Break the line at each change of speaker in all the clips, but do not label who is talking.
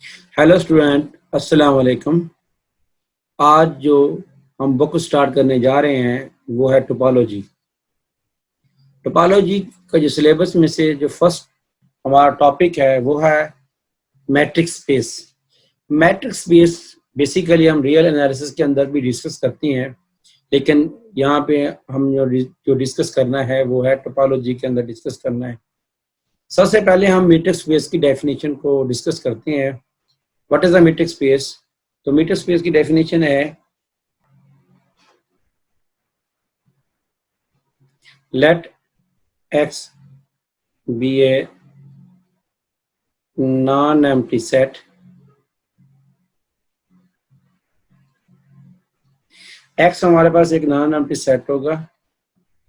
Hello student, अस्सलाम वालेकुम। आज जो हम बुक स्टार्ट करने जा रहे हैं वो है टोपोलॉजी। टोपोलॉजी का जो सिलेबस में से जो फर्स्ट हमारा टॉपिक है वो है matrix space. Matrix space basically हम रियल एनालिसिस के अंदर भी डिस्कस करती हैं, लेकिन यहाँ पे हम जो डिस्कस करना है वो है टोपोलॉजी के अंदर डिस्कस करना है। सबसे पहले हम मैट्रिक्स स्पेस की डेफिनेशन को डिस्कस करते हैं। What is the matrix space? तो मैट्रिक्स स्पेस की डेफिनेशन है, let X be a non-empty set X हमारे पास एक नॉन एम्प्टी सेट होगा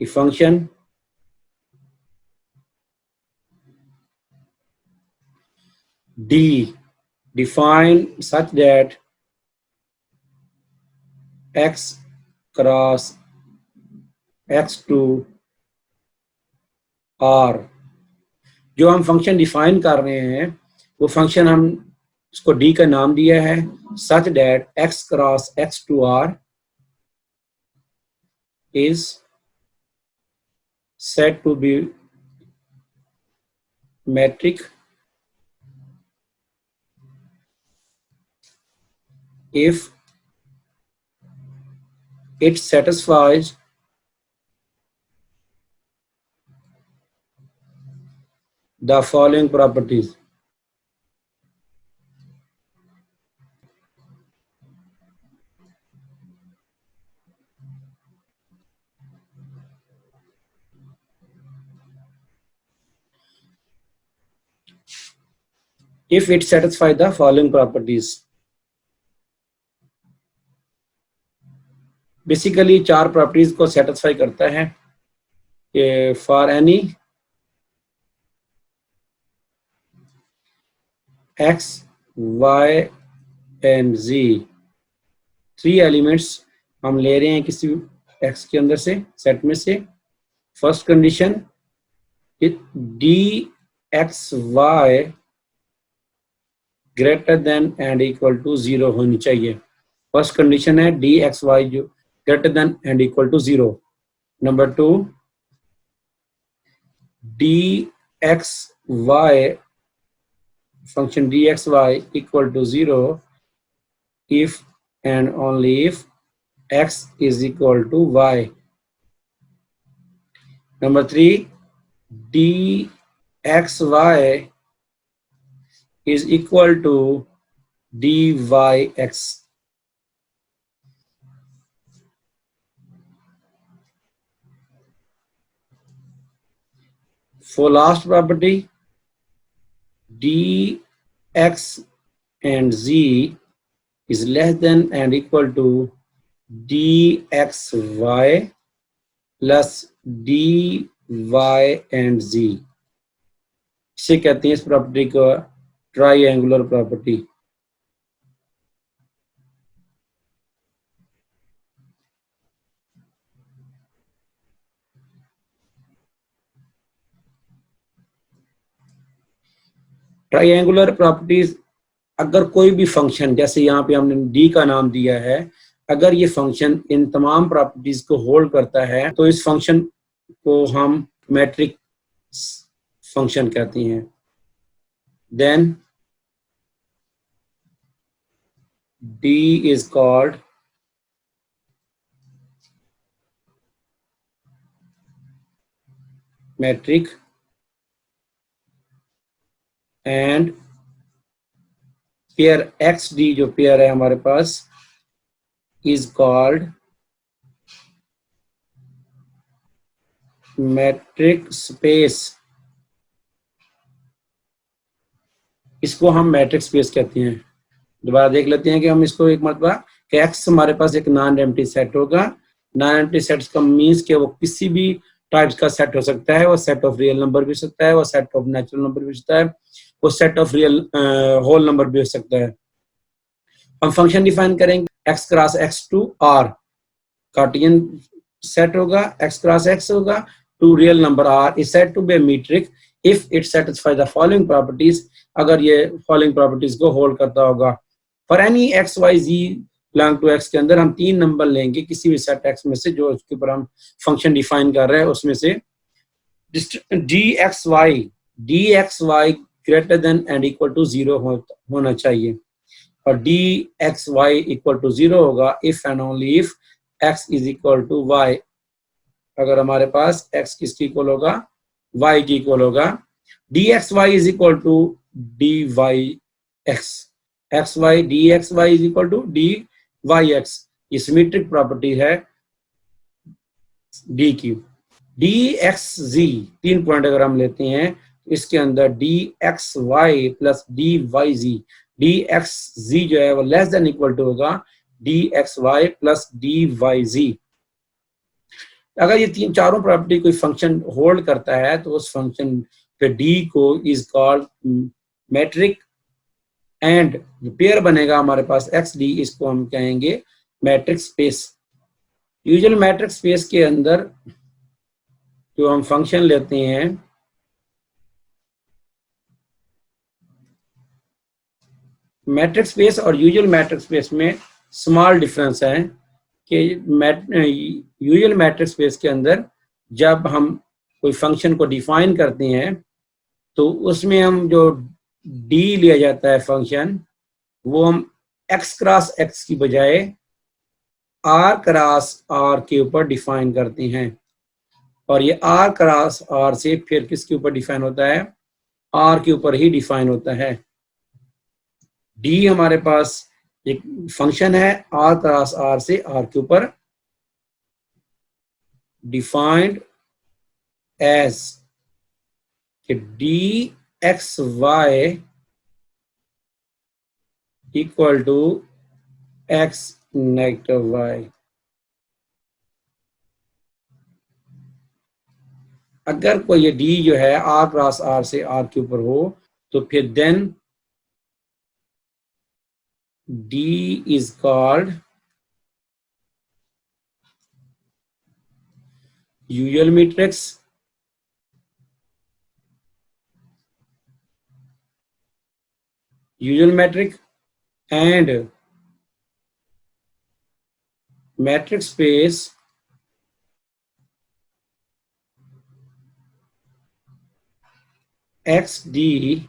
कि function D defined such that X cross X2 R। जो हम फंक्शन डिफाइन कर रहे हैं वो फंक्शन हम उसको D का नाम दिया है such that X cross X2 R is said to be metric if it satisfies the following properties. If it satisfies the following properties. Basically चार प्रॉपर्टीज को सेटिस्फाई करता है कि for any x y and z, three elements हम ले रहे हैं किसी एक्स के अंदर से सेट में से। First condition d x y greater than and equal to 0 होनी चाहिए। फर्स्ट कंडीशन है डी एक्स वाई जो greater than and equal to 0। Number two, d x y function dxy equal to 0 if and only if x is equal to y. Number 3, dxy is equal to dyx. For last property, dx and z is less than and equal to dxy plus dy and z। इसे कहते हैं इस property को triangular property. Triangular properties, अगर कोई भी function, जैसे यहाँ पे हमने डी का नाम दिया है, अगर ये फंक्शन इन तमाम प्रॉपर्टीज को होल्ड करता है तो इस फंक्शन को हम मैट्रिक फंक्शन कहते हैं। Then d is called metric and pair x d जो पेयर है हमारे पास इज कॉल्ड मैट्रिक स्पेस। इसको हम मैट्रिक स्पेस कहते हैं। दोबारा देख लेते हैं कि हम इसको एक मरतबा कि एक्स हमारे पास एक नॉन एम्प्टी सेट होगा। नॉन एम्प्टी सेट का मीन्स कि वो किसी भी टाइप्स का सेट हो सकता है। वो सेट ऑफ रियल नंबर भी हो सकता है, वो सेट ऑफ नेचुरल नंबर भी हो सकता है, वो set of real whole number भी हो सकता है। हम फंक्शन डिफाइन करेंगे x cross x to R, Cartesian set होगा, एक्स क्रॉस एक्स होगा, to real number R is said to be a metric if it satisfy the following properties, अगर ये फॉलोइंग प्रॉपर्टीज को होल्ड करता होगा। For any x y z belong to x के अंदर हम 3 नंबर लेंगे किसी भी सेट एक्स में से जो उसके ऊपर हम फंक्शन डिफाइन कर रहे हैं, उसमें से d x y greater than and equal to 0 होना चाहिए, और d x y equal to 0 होगा if and only if x is equal to y. अगर हमारे पास एक्स किसकी इक्वल होगा, वाई की इक्वल होगा। D x y is equal to d y x, x y d x y is equal to d y x. ये symmetric property है d की। डी एक्स जी 3 पॉइंट अगर हम लेते हैं तो इसके अंदर d x y plus d y z, d x z जो है वो लेस देन इक्वल टू होगा d x y plus d y z. अगर ये चारों प्रॉपर्टी कोई फंक्शन होल्ड करता है तो उस फंक्शन पे डी को इज कॉल्ड मैट्रिक, एंड जो पेयर बनेगा हमारे पास एक्स डी, इसको हम कहेंगे matric space. Usual matric space के अंदर जो हम फंक्शन लेते हैं, मैट्रिक स्पेस और यूजुअल मैट्रिक स्पेस में स्मॉल डिफरेंस है कि यूजुअल मैट्रिक स्पेस के अंदर जब हम कोई फंक्शन को डिफाइन करते हैं तो उसमें हम जो डी लिया जाता है फंक्शन, वो हम एक्स क्रॉस एक्स की बजाय आर क्रॉस आर के ऊपर डिफाइन करते हैं, और ये आर क्रॉस आर से फिर किसके ऊपर डिफाइन होता है, आर के ऊपर ही डिफाइन होता है। डी हमारे पास एक फंक्शन है आर क्रॉस आर से आर के ऊपर defined as d x y equal to x negative y. अगर कोई ये डी जो है आर क्रॉस आर से आर के ऊपर हो तो फिर then D is called usual matrix, and matrix space XD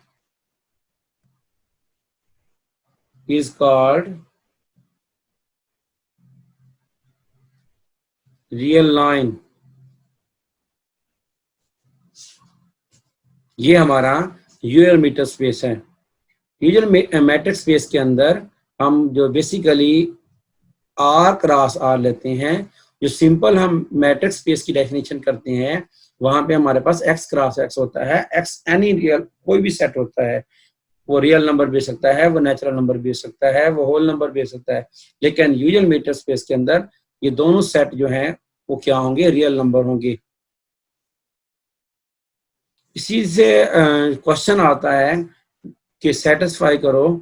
is called real line। ये हमारा यूजुअल मीटर स्पेस है। यूजुअल मैट्रिक्स स्पेस के अंदर हम जो बेसिकली आर क्रॉस आर लेते हैं, जो सिंपल हम मैट्रिक्स स्पेस की डेफिनेशन करते हैं, वहां पे हमारे पास एक्स क्रॉस एक्स होता है। एक्स एनी रियल कोई भी सेट होता है, वो रियल नंबर भी हो सकता है, वो नेचुरल नंबर भी हो सकता है, वो होल नंबर भी हो सकता है, लेकिन यूजुअल मीटर स्पेस के अंदर ये दोनों सेट जो हैं वो क्या होंगे, रियल नंबर होंगे। इसी से क्वेश्चन आता है कि सेटिस्फाई करो,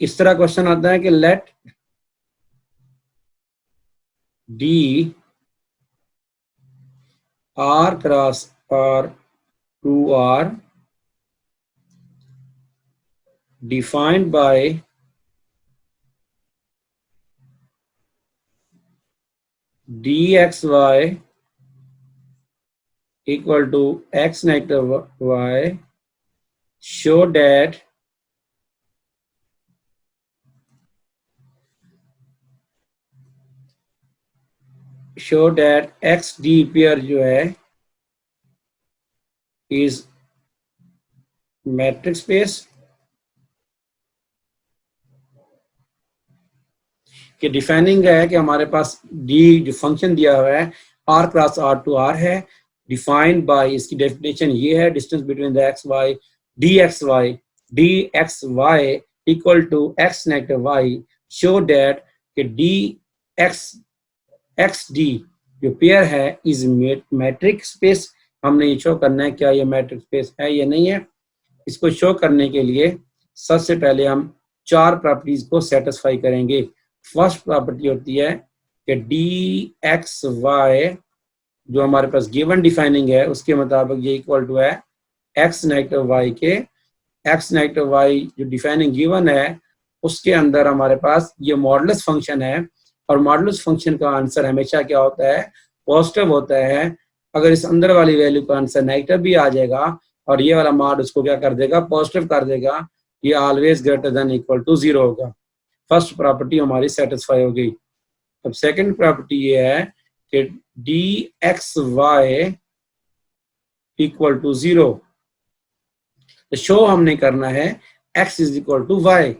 इस तरह क्वेश्चन आता है कि let d R cross R to R defined by dxy equal to x negative y, show that xd pair जो है is मैट्रिक्स स्पेस, कि डिफाइनिंग है कि हमारे पास डी जो फंक्शन दिया हुआ है R cross R to R है, डिफाइंड बाय, इसकी डेफिनेशन ये है, distance between the x y d x y equal to x negative y, show that कि डी एक्स डी जो पेयर है इज मैट्रिक स्पेस। हमने ये शो करना है क्या ये मैट्रिक स्पेस है या नहीं है। इसको शो करने के लिए सबसे पहले हम 4 प्रॉपर्टीज को सेटिस्फाई करेंगे। फर्स्ट प्रॉपर्टी होती है कि डी एक्स वाई जो हमारे पास गिवन डिफाइनिंग है उसके मुताबिक ये इक्वल टू है एक्स नेगेटिव वाई के, एक्स नेगेटिव वाई जो डिफाइनिंग गिवन है उसके अंदर हमारे पास ये मॉडुलस फंक्शन है, और मॉडुलस फंक्शन का आंसर हमेशा क्या होता है, पॉजिटिव होता है। अगर इस अंदर वाली वैल्यू का आंसर नेगेटिव भी आ जाएगा और ये वाला मॉड उसको क्या कर देगा, पॉजिटिव कर देगा, ये always greater than equal to 0 होगा। फर्स्ट प्रॉपर्टी हमारी सेटिस्फाई हो गई। अब सेकंड प्रॉपर्टी ये है कि d x y equal to 0, तो शो हमने करना है x is equal to y.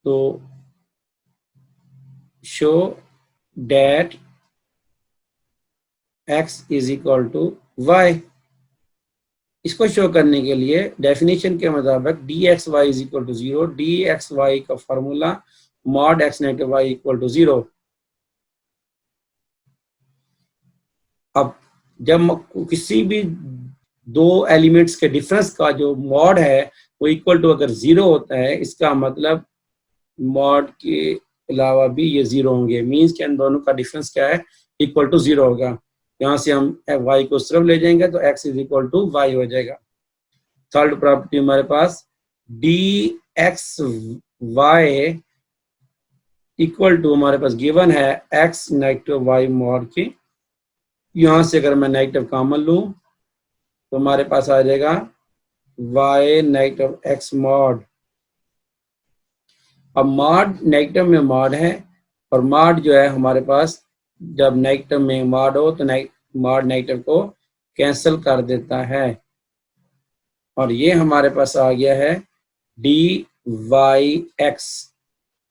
तो show that x is equal to y. इसको शो करने के लिए डेफिनेशन के मुताबिक d x y is equal to 0, d x y का formula mod x negative y equal to 0। अब जब किसी भी दो एलिमेंट्स के डिफरेंस का जो मॉड है वो इक्वल टू अगर 0 होता है, इसका मतलब मॉड के अलावा भी ये 0 होंगे, मीन्स के इन दोनों का डिफरेंस क्या है, इक्वल टू 0 होगा। यहाँ से हम y को सिर्फ ले जाएंगे तो x is equal to y हो जाएगा। थर्ड प्रॉपर्टी हमारे पास d x y equal to हमारे पास गिवन है x नेगेटिव वाई मॉड की। यहाँ से अगर मैं नेगेटिव कॉमन लूँ तो हमारे पास आ जाएगा y नेगेटिव x मॉड। अब मॉड नेगेटिव में मॉड है, और मॉड जो है हमारे पास जब नेगेटिव में मॉड हो तो मॉड नेगेटिव को कैंसिल कर देता है, और ये हमारे पास आ गया है डी वाई एक्स।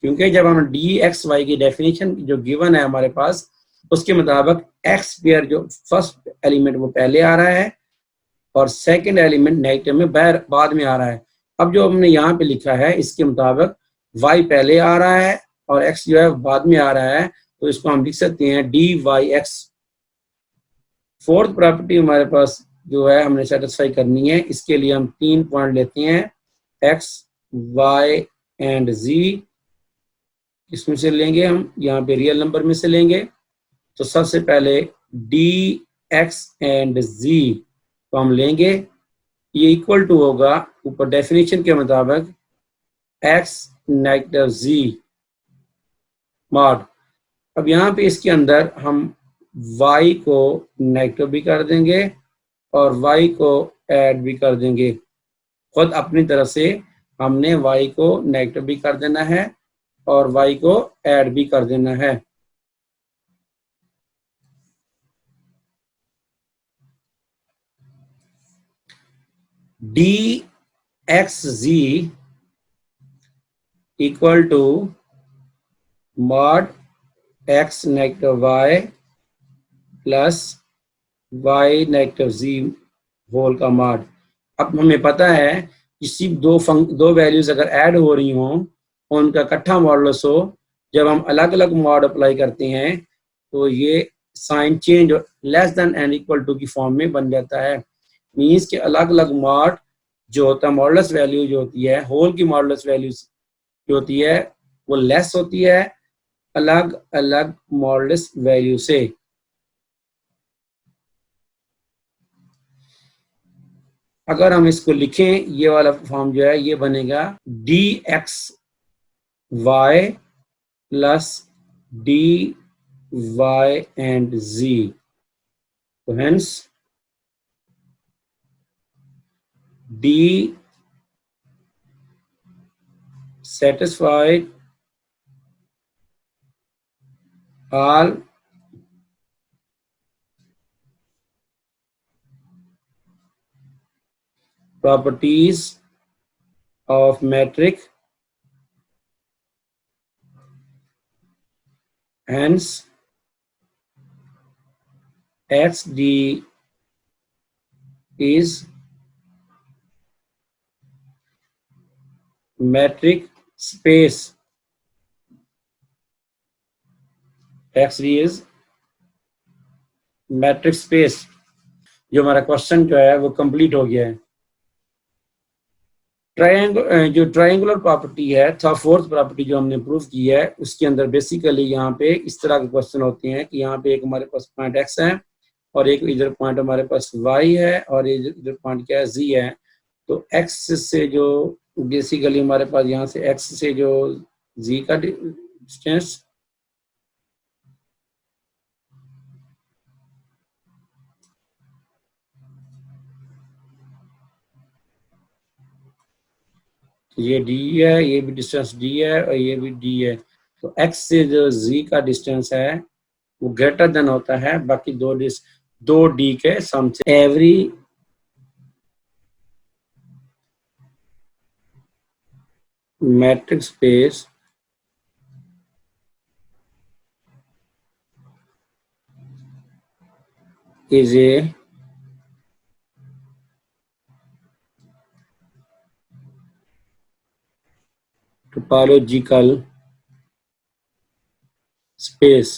क्योंकि जब हम डी एक्स वाई की डेफिनेशन जो गिवन है हमारे पास उसके मुताबिक एक्स पेयर जो फर्स्ट एलिमेंट वो पहले आ रहा है और सेकंड एलिमेंट नेगेटिव में बाद में आ रहा है। अब जो हमने यहाँ पे लिखा है इसके मुताबिक y पहले आ रहा है और x जो है बाद में आ रहा है, तो इसको हम लिख सकते हैं d y x. Fourth property हमारे पास जो है हमने सेटिस्फाई करनी है, इसके लिए हम 3 पॉइंट लेते हैं, x, y एंड z। इसमें से लेंगे हम, यहाँ पे रियल नंबर में से लेंगे। तो सबसे पहले डी एक्स एंड z तो हम लेंगे, ये इक्वल टू होगा ऊपर डेफिनेशन के मुताबिक x नेगेटिव z मॉड। अब यहाँ पे इसके अंदर हम y को नेगेटिव भी कर देंगे और y को ऐड भी कर देंगे। खुद अपनी तरफ से हमने y को नेगेटिव भी कर देना है और y को ऐड भी कर देना है। D x z equal to mod x negative y plus y negative z whole का मॉड। अब हमें पता है किसी दो वैल्यूज अगर ऐड हो रही हों और उनका इकट्ठा मॉडुलस हो, जब हम अलग अलग मॉड अप्लाई करते हैं तो ये sign change less than and equal to की फॉर्म में बन जाता है। मीन्स के अलग अलग मॉड जो होता है, मॉडुलस वैल्यू जो होती है, होल की मॉडुलस वैल्यू जो होती है वो लेस होती है अलग अलग मॉडुलस वैल्यू से। अगर हम इसको लिखें, ये वाला फॉर्म जो है ये बनेगा d x y plus d y and z. तो hence d satisfied all properties of metric, hence XD is metric space। XD is metric space। जो हमारा क्वेश्चन जो है वो कंप्लीट हो गया है। जो ट्रायंगुलर प्रॉपर्टी है, फोर्थ प्रॉपर्टी जो हमने प्रूव की है, उसके अंदर बेसिकली यहाँ पे इस तरह के क्वेश्चन होते हैं कि यहाँ पे एक हमारे पास पॉइंट x है और एक इधर पॉइंट हमारे पास y है और ये इधर पॉइंट क्या है z है। तो x से जो बेसिकली हमारे पास यहाँ से x से जो z का डिस्टेंस ये d है, ये भी डिस्टेंस d है और ये भी d है। तो x से जो z का डिस्टेंस है वो ग्रेटर देन होता है बाकी दो d के सम से। Every matrix space is a topological space।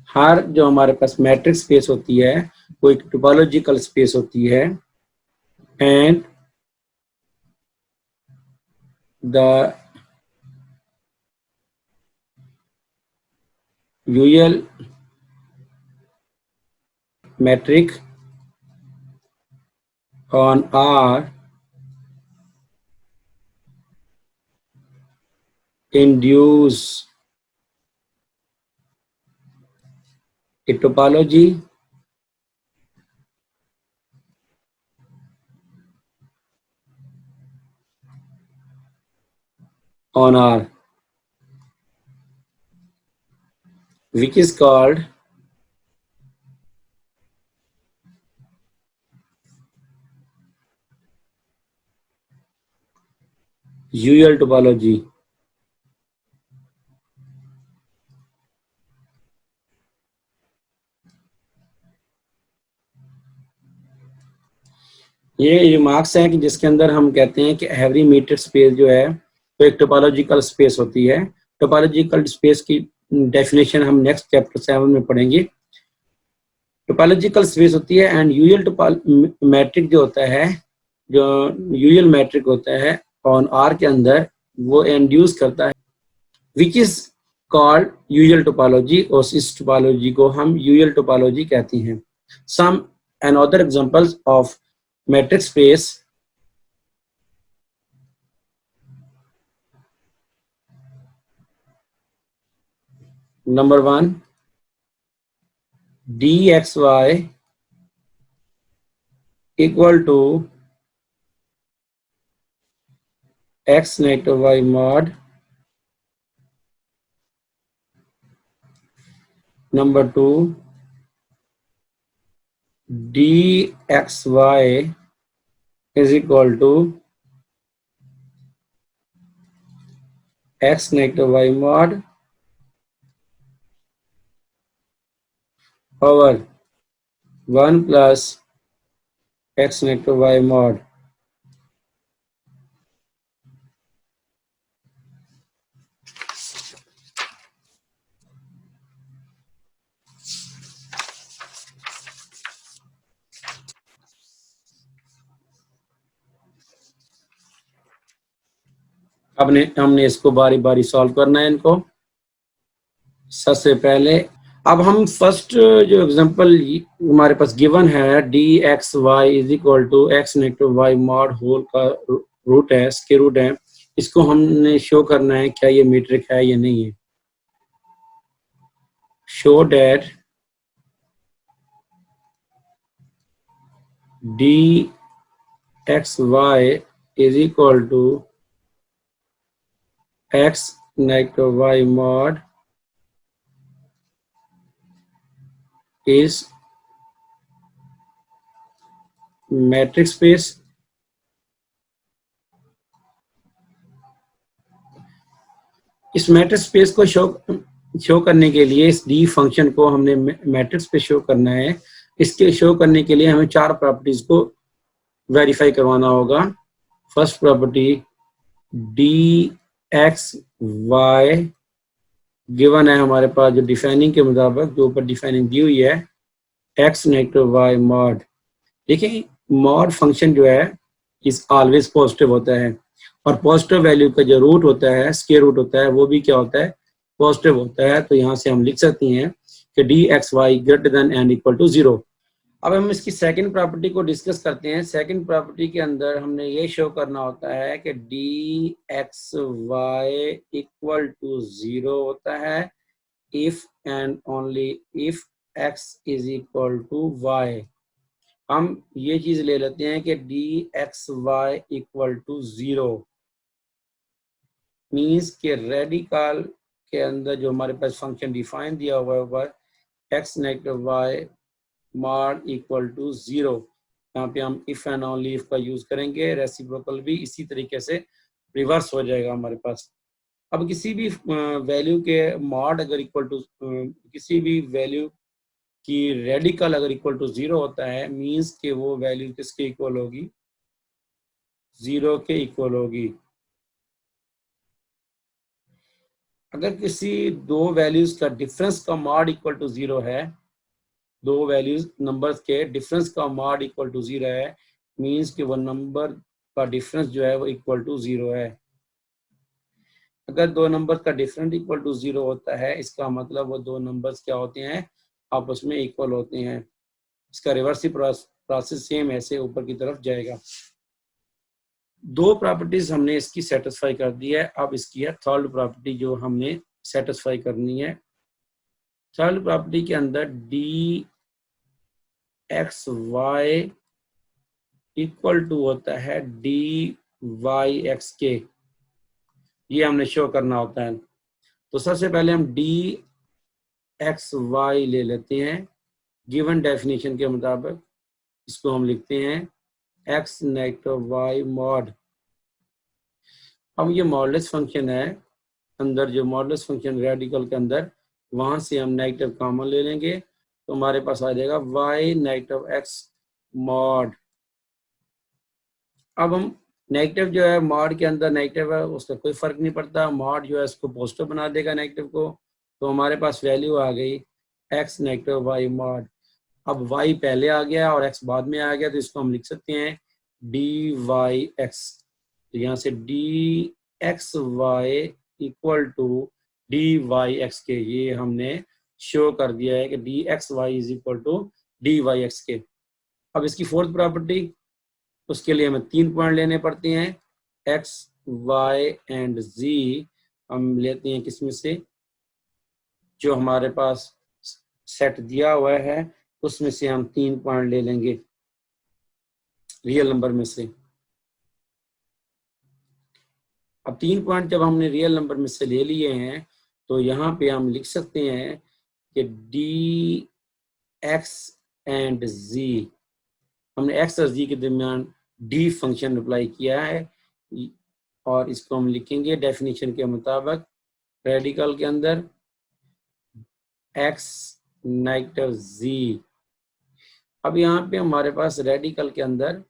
हर जो हमारे पास मैट्रिक्स स्पेस होती है वो एक टोपोलॉजिकल स्पेस होती है and the usual metric on R induce a topology on R which is called usual topology। ये रिमार्क्स हैं कि जिसके अंदर हम कहते हैं कि एवरी मीटर स्पेस जो है तो एक टोपोलॉजिकल स्पेस होती है। टोपोलॉजिकल स्पेस की डेफिनेशन हम नेक्स्ट चैप्टर 7 में पढ़ेंगे। टोपोलॉजिकल स्पेस होती है एंड यूजुअल मैट्रिक जो होता है, जो यूजुअल मैट्रिक होता है ऑन आर के अंदर वो इंड्यूस करता है which is called usual topology और इस टोपोलॉजी को हम यूजुअल टोपोलॉजी कहते हैं। Some and other examples of metric space number 1 dxy equal to x negative y mod number 2 dxy is equal to x negative y mod over 1 plus x negative y mod। अब हमने इसको बारी बारी solve करना है इनको। सबसे पहले अब हम फर्स्ट जो एग्जांपल हमारे पास गिवन है d x y is equal to x negative y mod whole का रूट है, स्क्वायर रूट है, इसको हमने शो करना है क्या ये मीट्रिक है या नहीं है। Show that d x y is equal to x negative y mod is metrics space. इस मैट्रिक्स स्पेस को शो करने के लिए इस डी फंक्शन को हमने मैट्रिक्स पे शो करना है। इसके शो करने के लिए हमें 4 प्रॉपर्टीज को वेरीफाई करवाना होगा। First property d x y given है हमारे पास जो डिफाइनिंग के मुताबिक जो ऊपर डिफाइनिंग दी हुई है एक्स नेगेटिव वाई मॉड। देखिए मॉड फंक्शन जो है इज ऑलवेज पॉजिटिव होता है और पॉजिटिव वैल्यू का जो रूट होता है स्क्वायर रूट होता है वो भी क्या होता है पॉजिटिव होता है तो यहाँ से हम लिख सकते हैं कि d x y greater than and equal to 0। अब हम इसकी सेकंड प्रॉपर्टी को डिस्कस करते हैं। सेकंड प्रॉपर्टी के अंदर हमने ये शो करना होता है कि d x y equal to 0 होता है if and only if x is equal to y। हम ये चीज ले लेते हैं कि d x y equal to 0 means के रेडिकल के अंदर जो हमारे पास फंक्शन डिफाइन दिया हुआ है ऊपर x negative y mod equal to 0, यहाँ पे हम इफ एंड ओनली इफ का यूज करेंगे। रेसिप्रोकल भी इसी तरीके से रिवर्स हो जाएगा हमारे पास। अब किसी भी वैल्यू के मॉड अगर इक्वल टू किसी भी वैल्यू की रेडिकल अगर इक्वल टू 0 होता है मींस कि वो वैल्यू किसके इक्वल होगी, 0 के इक्वल होगी। अगर किसी दो वैल्यूज का डिफरेंस का मॉड इक्वल टू 0 है, दो वैल्यूज नंबर्स के डिफरेंस का मॉड इक्वल टू 0 है मींस कि वो नंबर का डिफरेंस जो है वो इक्वल टू 0 है। अगर दो नंबर का डिफरेंस इक्वल टू 0 होता है इसका मतलब वो दो नंबर्स क्या होते हैं, आपस में इक्वल होते हैं। इसका रिवर्स प्रोसेस सेम ऐसे ऊपर की तरफ जाएगा। दो प्रॉपर्टीज हमने इसकी सेटिस्फाई कर दी है। अब इसकी है थर्ड प्रॉपर्टी जो हमने सेटिस्फाई करनी है। थर्ड प्रॉपर्टी के अंदर d x y equal to होता है डी वाई एक्स के, ये हमने शो करना होता है। तो सबसे पहले हम डी एक्स वाई ले लेते हैं। गिवन डेफिनेशन के मुताबिक इसको हम लिखते हैं एक्स नेगेटिव वाई मॉड। अब ये मॉडुलस फंक्शन है, अंदर जो मॉडुलस फंक्शन रेडिकल के अंदर वहां से हम नेगेटिव कॉमन ले लेंगे तो हमारे पास आ जाएगा वाई नेगेटिव एक्स मॉड। अब हम नेगेटिव जो है मॉड के अंदर नेगेटिव है उसका कोई फर्क नहीं पड़ता, मॉड जो है इसको पॉजिटिव बना देगा नेगेटिव को, तो हमारे पास वैल्यू आ गई एक्स नेगेटिव वाई मॉड। अब y पहले आ गया और x बाद में आ गया तो इसको हम लिख सकते हैं डी वाई एक्स। तो यहाँ से d x y equal to d y x के, ये हमने शो कर दिया है कि d x y is equal to d y x के। अब इसकी फोर्थ प्रॉपर्टी, उसके लिए हमें 3 पॉइंट लेने पड़ते हैं, x, y एंड z। हम लेते हैं किसमें से, जो हमारे पास सेट दिया हुआ है उसमें से हम 3 पॉइंट ले लेंगे रियल नंबर में से। अब 3 पॉइंट जब हमने रियल नंबर में से ले लिए हैं तो यहाँ पे हम लिख सकते हैं कि डी एक्स एंड जी, हमने एक्स और जी के दरमियान डी फंक्शन अप्लाई किया है और इसको हम लिखेंगे डेफिनेशन के मुताबिक रेडिकल के अंदर एक्स नेगेटिव जी। अब यहाँ पे हमारे पास रेडिकल के अंदर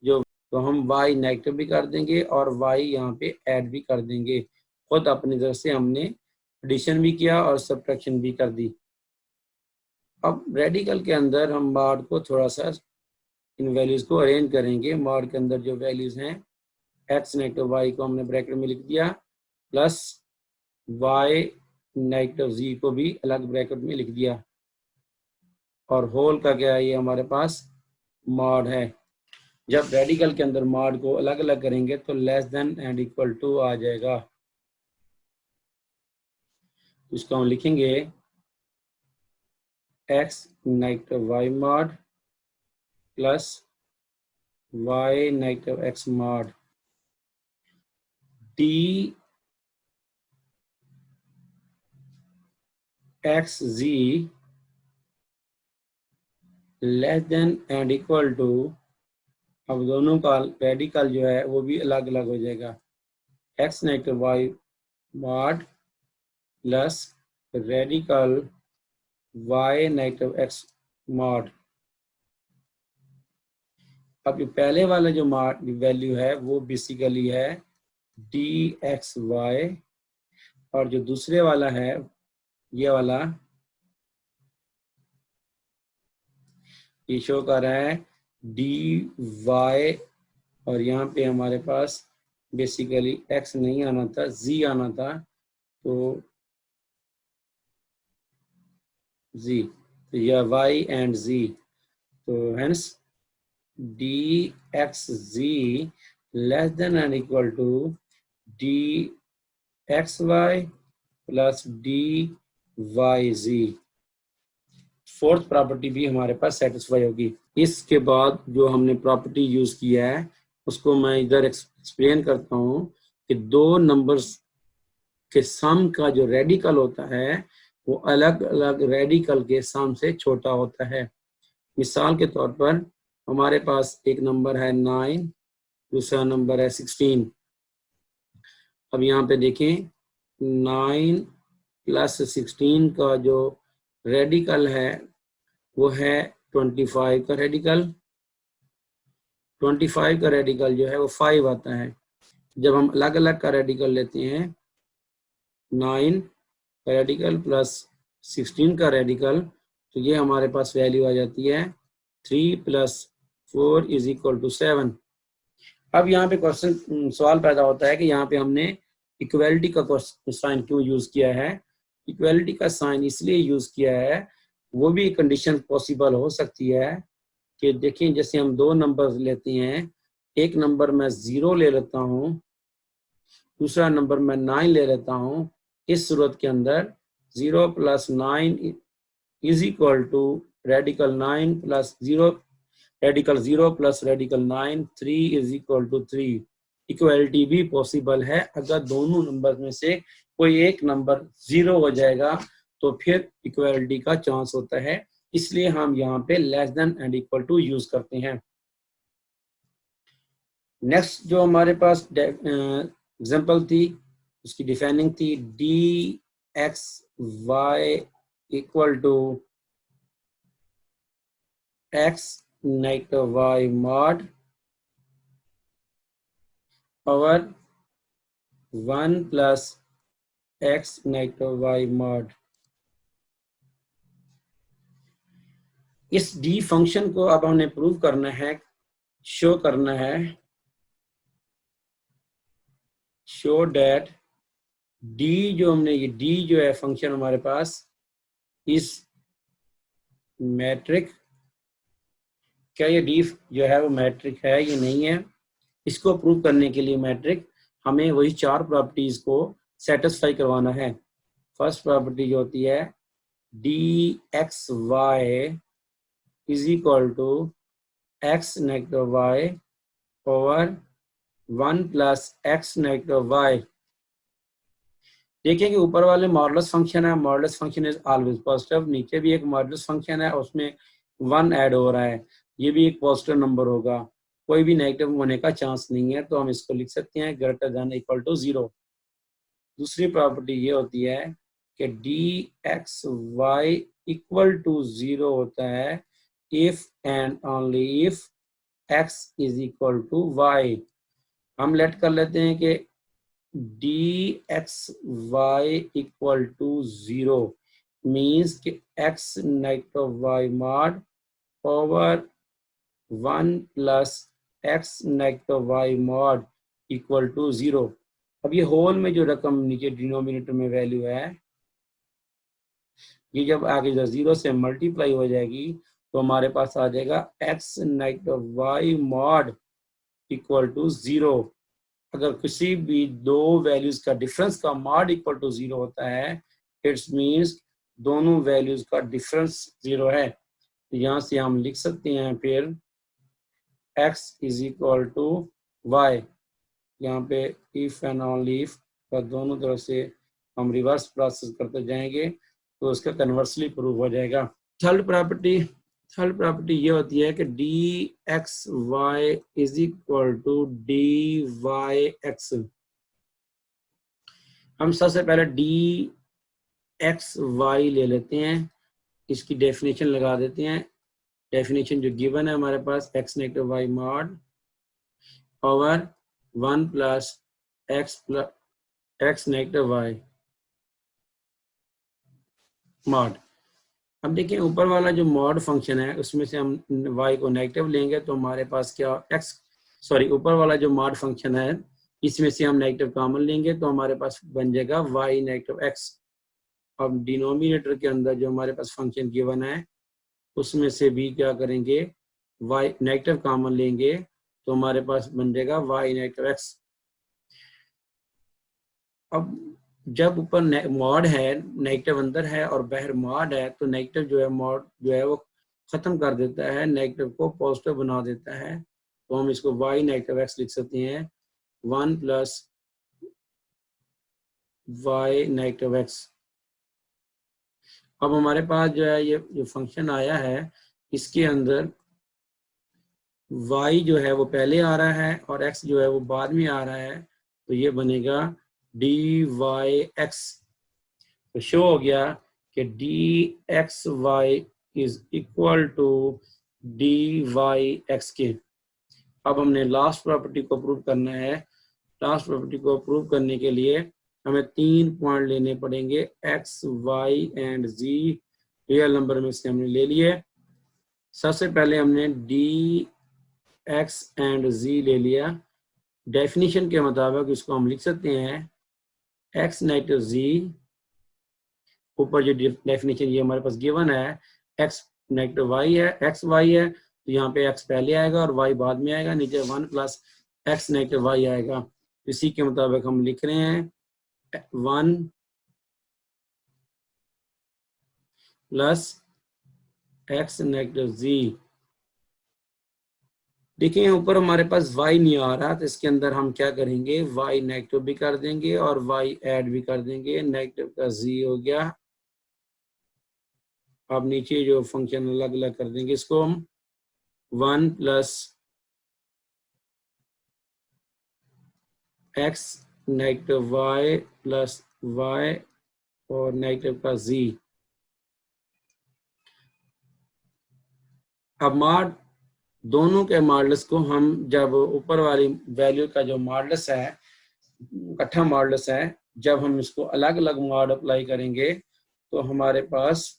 जो, तो हम y नेगेटिव भी कर देंगे और y यहाँ पे ऐड भी कर देंगे। खुद अपनी तरफ से हमने एडिशन भी किया और सब्ट्रैक्शन भी कर दी। अब रेडिकल के अंदर हम मॉड को थोड़ा सा इन वैल्यूज को अरेंज करेंगे। मॉड के अंदर जो वैल्यूज हैं x नेगेटिव y को हमने ब्रैकेट में लिख दिया प्लस y नेगेटिव z को भी अलग ब्रैकेट में लिख दिया और होल का क्या है, ये हमारे पास मॉड है। जब रेडिकल के अंदर मॉड को अलग अलग करेंगे तो less than and equal to आ जाएगा। इसको हम लिखेंगे x negative y mod plus y negative x mod d x g less than and equal to, अब दोनों का रेडिकल जो है वो भी अलग अलग हो जाएगा, x negative y mod plus radical y negative x mod. अब ये पहले वाला जो वैल्यू है वो बेसिकली है डी एक्स वाई और जो दूसरे वाला है ये वाला ये शो कर रहा है डी वाई और यहाँ पे हमारे पास बेसिकली x नहीं आना था, z आना था। तो z, तो यह y and z, तो hence dxz less than and equal to dxy plus dyz। Fourth property भी हमारे पास सेटिस्फाई होगी। इसके बाद जो हमने प्रॉपर्टी यूज किया है उसको मैं इधर एक्सप्लेन करता हूँ कि दो नंबर्स के सम का जो रेडिकल होता है वो अलग अलग रेडिकल के सम से छोटा होता है। मिसाल के तौर पर हमारे पास एक नंबर है 9, दूसरा नंबर है 16। अब यहाँ पे देखें 9 प्लस 16 का जो रेडिकल है वो है 25 का रेडिकल। 25 का रेडिकल जो है वो 5 आता है। जब हम अलग अलग का रेडिकल लेते हैं 9 का रेडिकल प्लस 16 का रेडिकल, तो ये हमारे पास वैल्यू आ जाती है 3 + 4 = 7। अब यहाँ पे क्वेश्चन सवाल पैदा होता है कि यहाँ पे हमने इक्वलिटी का साइन क्यों यूज किया है। इक्वलिटी का साइन इसलिए यूज किया है, वो भी कंडीशन पॉसिबल हो सकती है कि देखिए जैसे हम दो नंबर लेते हैं, एक नंबर मैं 0 ले लेता हूँ, दूसरा नंबर मैं 9 ले लेता हूँ। इस सूरत के अंदर 0 + 9 = रेडिकल 9 + 0, रेडिकल 0 + रेडिकल 9, 3 = 3। इक्वलिटी भी पॉसिबल है। अगर दोनों नंबर में से कोई एक नंबर 0 हो जाएगा तो फिर इक्वलिटी का चांस होता है, इसलिए हम यहाँ पे less than and equal to use करते हैं। नेक्स्ट जो हमारे पास एग्जांपल थी उसकी डिफाइनिंग थी dxy = x - y mod power 1 + x - y mod। इस d फंक्शन को अब हमने प्रूव करना है, शो करना है, शो डेट d जो हमने ये d जो है फंक्शन हमारे पास इस मैट्रिक, क्या ये d जो है वो मैट्रिक है ये नहीं है। इसको प्रूव करने के लिए मैट्रिक हमें वही 4 प्रॉपर्टीज को सेटिस्फाई करवाना है। फर्स्ट प्रॉपर्टी जो होती है dxy = x - y power 1 + x - y। देखिए कि ऊपर वाले मॉडुलस फंक्शन है, modulus function is always positive. नीचे भी एक मॉडुलस फंक्शन है, उसमें 1 ऐड हो रहा है, ये भी एक पॉजिटिव नंबर होगा, कोई भी नेगेटिव होने का चांस नहीं है, तो हम इसको लिख सकते हैं ग्रेटर देन इक्वल टू 0। दूसरी प्रॉपर्टी ये होती है कि dxy = 0 होता है if and only if x = y। हम लेट कर लेते हैं कि dxy = 0 मीन्स कि x - y mod power 1 + x - y mod = 0। अब ये होल में जो रकम नीचे डिनोमिनेटर में वैल्यू है, ये जब आगे 0 से मल्टीप्लाई हो जाएगी तो हमारे पास आ जाएगा x - y mod = 0। अगर किसी भी दो वैल्यूज का डिफरेंस का मॉड इक्वल टू 0 होता है, इट्स मीन्स दोनों वैल्यूज का डिफरेंस 0 है। तो यहाँ से हम लिख सकते हैं फिर x = y। यहाँ पे इफ एंड ओनली इफ का दोनों तरफ से हम रिवर्स प्रोसेस करते जाएंगे तो उसका कन्वर्सली प्रूव हो जाएगा। थर्ड प्रॉपर्टी ये होती है कि dxy = dyx। हम सबसे पहले dxy ले लेते हैं, इसकी डेफिनेशन लगा देते हैं। डेफिनेशन जो गिवन है हमारे पास x - y mod power 1 + x - y mod। अब देखिए ऊपर वाला जो मॉड फंक्शन है उसमें से हम y को नेगेटिव लेंगे तो हमारे पास क्या ऊपर वाला जो मॉड फंक्शन है इसमें से हम नेगेटिव कॉमन लेंगे तो हमारे पास बन जाएगा y - x। अब डिनोमिनेटर के अंदर जो हमारे पास फंक्शन गिवन है उसमें से भी क्या करेंगे, y नेगेटिव कॉमन लेंगे तो हमारे पास बन जाएगा y नेगेटिव x। अब जब ऊपर मॉड है, नेगेटिव अंदर है और बाहर मॉड है, तो नेगेटिव जो है मॉड जो है वो खत्म कर देता है, नेगेटिव को पॉजिटिव बना देता है। तो हम इसको y नेगेटिव x लिख सकते हैं 1 प्लस y नेगेटिव x। अब हमारे पास जो है ये जो फंक्शन आया है इसके अंदर y जो है वो पहले आ रहा है और x जो है वो बाद में आ रहा है, तो ये बनेगा dy(x). तो शो हो गया कि dxy is equal to dy(x) के। अब हमने लास्ट प्रॉपर्टी को प्रूव करना है। लास्ट प्रॉपर्टी को प्रूव करने के लिए हमें 3 पॉइंट लेने पड़ेंगे, x, y and z real number में से हमने ले लिए। सबसे पहले हमने dx एंड z ले लिया। डेफिनेशन के मुताबिक इसको हम लिख सकते हैं x नेगेटिव z, ऊपर जो डेफिनेशन ये हमारे पास गिवन है, x नेगेटिव y है, x y है, तो यहाँ पे x पहले आएगा और y बाद में आएगा, नीचे 1 प्लस x नेगेटिव y आएगा। इसी के मुताबिक हम लिख रहे हैं 1 प्लस x नेगेटिव z। देखिए ऊपर हमारे पास y नहीं आ रहा, तो इसके अंदर हम क्या करेंगे, y नेगेटिव भी कर देंगे और y ऐड भी कर देंगे, नेगेटिव का z हो गया। अब नीचे जो फंक्शन अलग अलग कर देंगे, इसको हम 1 plus x negative y plus y और नेगेटिव का z। अब मॉड दोनों के मॉडल्स को हम जब ऊपर वाली वैल्यू का जो मॉडल्स है, इकट्ठा मॉडल्स है, जब हम इसको अलग अलग मॉड अप्लाई करेंगे तो हमारे पास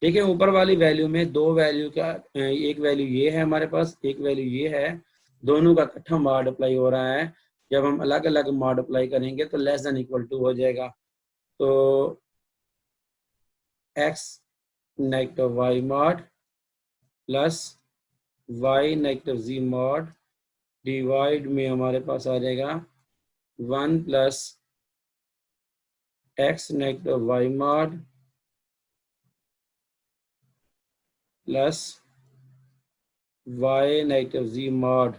देखिए ऊपर वाली वैल्यू में दो वैल्यू का, एक वैल्यू ये है हमारे पास, एक वैल्यू ये है, दोनों का इकट्ठा मॉड अप्लाई हो रहा है। जब हम अलग अलग मॉड अप्लाई करेंगे तो लेस देन इक्वल टू हो जाएगा। तो x negative y mod plus y negative z mod divide में हमारे पास आ जाएगा 1 plus x negative y mod plus y negative z mod.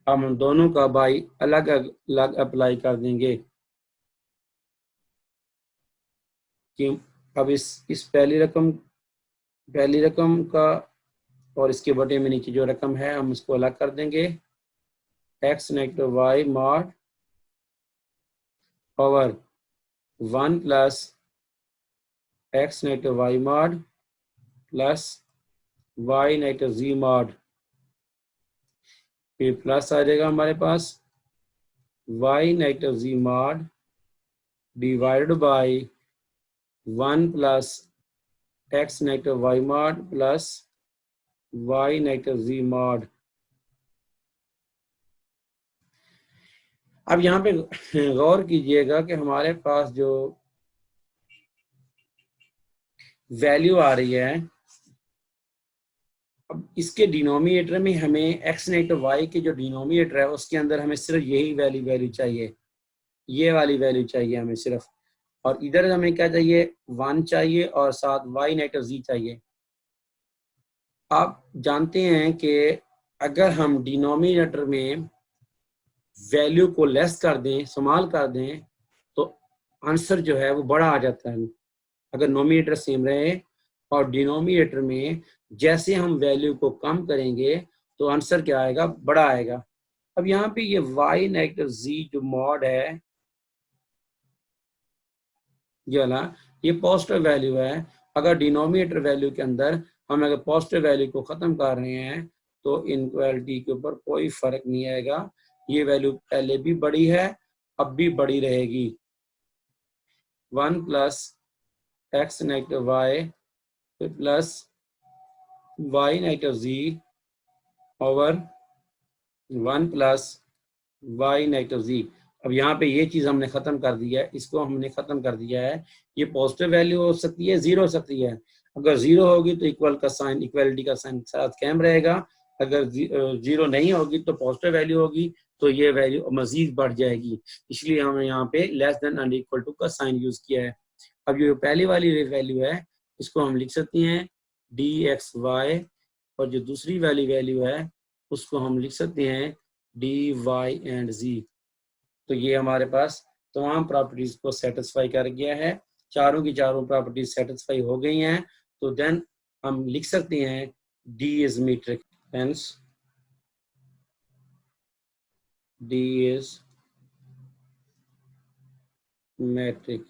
अब हम दोनों का बाई अलग अलग अप्लाई कर देंगे कि अब इस पहली रकम का और इसके बटे में नीचे जो रकम है हम इसको अलग कर देंगे, x negative y mod over 1 plus x negative y mod plus y negative z mod. फिर प्लस आ जाएगा हमारे पास y negative z mod divided by 1 plus x negative y mod plus y negative z mod. अब यहाँ पे गौर कीजिएगा कि हमारे पास जो वैल्यू आ रही है, अब इसके डिनोमिनेटर में हमें x नेगेटिव y के जो डिनोमिनेटर है उसके अंदर हमें सिर्फ यही वैल्यू चाहिए, ये वाली वैल्यू चाहिए हमें सिर्फ, और इधर हमें क्या चाहिए, 1 चाहिए और साथ y नेगेटिव z चाहिए। आप जानते हैं कि अगर हम डिनोमिनेटर में वैल्यू को लेस कर दें, समाल कर दें, तो आंसर जो है वो बड़ा आ जाता है। अगर नोमिनेटर सेम रहे और डिनोमिनेटर में जैसे हम वैल्यू को कम करेंगे तो आंसर क्या आएगा, बड़ा आएगा। अब यहाँ पे ये y नेगेटिव z जो मॉड है ये वाला, ये पॉजिटिव वैल्यू है। अगर डिनोमिनेटर वैल्यू के अंदर हम अगर पॉजिटिव वैल्यू को खत्म कर रहे हैं तो इनक्वालिटी के ऊपर कोई फर्क नहीं आएगा। ये वैल्यू पहले भी बड़ी है, अब भी बड़ी रहेगी। 1 plus x negative y plus y negative z over 1 plus y negative z। अब यहाँ पे ये चीज हमने खत्म कर दिया है, इसको हमने खत्म कर दिया है। ये पॉजिटिव वैल्यू हो सकती है, जीरो हो सकती है। अगर जीरो होगी तो इक्वल का साइन, इक्वलिटी का साइन साथ कैम रहेगा। अगर जीरो नहीं होगी तो पॉजिटिव वैल्यू होगी, तो ये वैल्यू मजीद बढ़ जाएगी। इसलिए हमने यहाँ पे less than and equal to का साइन यूज किया है। अब ये पहली वाली वैल्यू है, इसको हम लिख सकते हैं डी एक्स वाई, और जो दूसरी वाली वैल्यू है उसको हम लिख सकते हैं डी वाई एंड जी। तो ये हमारे पास तमाम प्रॉपर्टीज को सेटिस्फाई कर गया है, चारों की चारों प्रॉपर्टीज सेटिस्फाई हो गई हैं। तो देन हम लिख सकते हैं d is metric, hence d is matric.